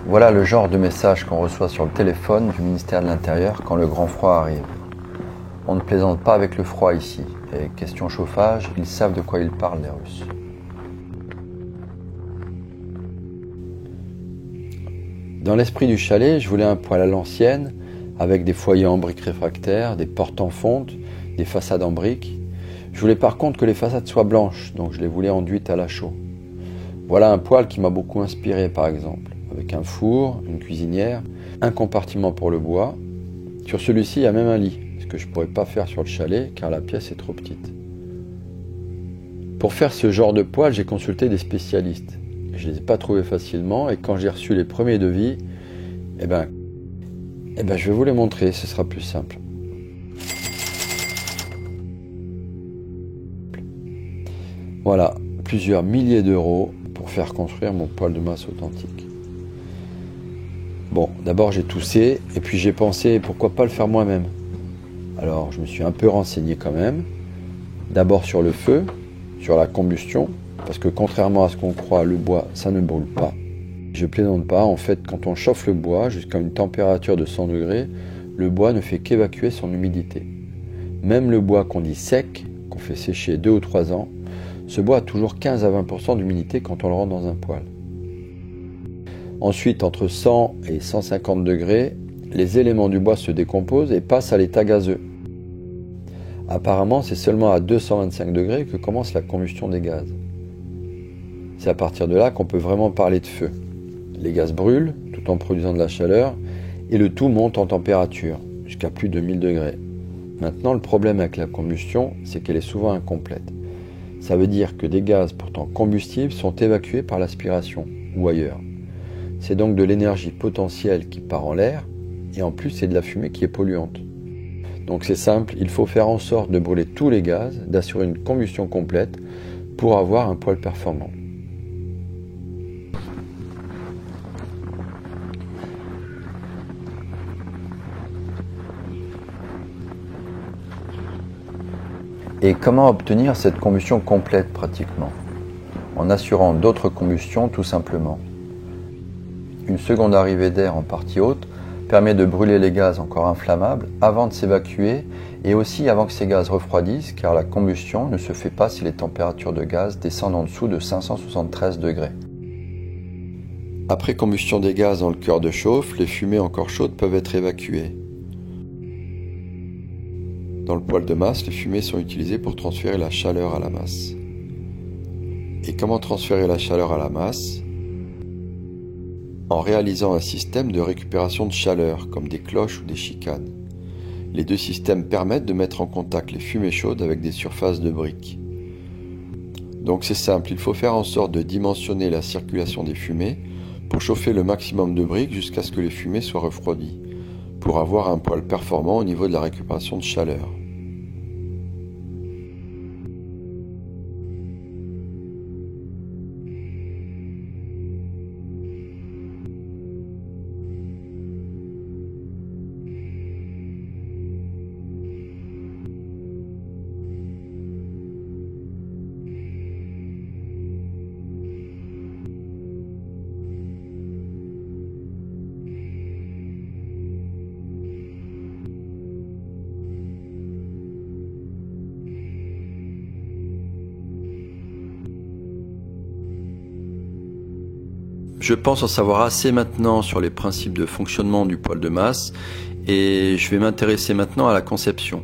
Voilà le genre de message qu'on reçoit sur le téléphone du ministère de l'Intérieur quand le grand froid arrive. On ne plaisante pas avec le froid ici, et question chauffage, ils savent de quoi ils parlent les Russes. Dans l'esprit du chalet, je voulais un poêle à l'ancienne, avec des foyers en briques réfractaires, des portes en fonte, des façades en briques. Je voulais par contre que les façades soient blanches, donc je les voulais enduites à la chaux. Voilà un poêle qui m'a beaucoup inspiré par exemple, avec un four, une cuisinière, un compartiment pour le bois. Sur celui-ci, il y a même un lit, ce que je ne pourrais pas faire sur le chalet car la pièce est trop petite. Pour faire ce genre de poêle, j'ai consulté des spécialistes. Je ne les ai pas trouvés facilement et quand j'ai reçu les premiers devis, je vais vous les montrer, ce sera plus simple. Voilà, plusieurs milliers d'euros pour faire construire mon poêle de masse authentique. Bon, d'abord j'ai toussé et puis j'ai pensé pourquoi pas le faire moi-même. Alors je me suis un peu renseigné quand même. D'abord sur le feu, sur la combustion, parce que contrairement à ce qu'on croit, le bois ça ne brûle pas. Je plaisante pas, en fait quand on chauffe le bois jusqu'à une température de 100 degrés, le bois ne fait qu'évacuer son humidité. Même le bois qu'on dit sec, qu'on fait sécher 2 ou 3 ans, ce bois a toujours 15 à 20% d'humidité quand on le rentre dans un poêle. Ensuite, entre 100 et 150 degrés, les éléments du bois se décomposent et passent à l'état gazeux. Apparemment, c'est seulement à 225 degrés que commence la combustion des gaz. C'est à partir de là qu'on peut vraiment parler de feu. Les gaz brûlent, tout en produisant de la chaleur, et le tout monte en température, jusqu'à plus de 1000 degrés. Maintenant, le problème avec la combustion, c'est qu'elle est souvent incomplète. Ça veut dire que des gaz pourtant combustibles sont évacués par l'aspiration ou ailleurs. C'est donc de l'énergie potentielle qui part en l'air et en plus c'est de la fumée qui est polluante. Donc c'est simple, il faut faire en sorte de brûler tous les gaz, d'assurer une combustion complète pour avoir un poêle performant. Et comment obtenir cette combustion complète pratiquement? En assurant d'autres combustions tout simplement. Une seconde arrivée d'air en partie haute permet de brûler les gaz encore inflammables avant de s'évacuer et aussi avant que ces gaz refroidissent car la combustion ne se fait pas si les températures de gaz descendent en dessous de 573 degrés. Après combustion des gaz dans le cœur de chauffe, les fumées encore chaudes peuvent être évacuées. Dans le poêle de masse, les fumées sont utilisées pour transférer la chaleur à la masse. Et comment transférer la chaleur à la masse? En réalisant un système de récupération de chaleur, comme des cloches ou des chicanes. Les deux systèmes permettent de mettre en contact les fumées chaudes avec des surfaces de briques. Donc c'est simple, il faut faire en sorte de dimensionner la circulation des fumées pour chauffer le maximum de briques jusqu'à ce que les fumées soient refroidies, pour avoir un poêle performant au niveau de la récupération de chaleur. Je pense en savoir assez maintenant sur les principes de fonctionnement du poêle de masse et je vais m'intéresser maintenant à la conception.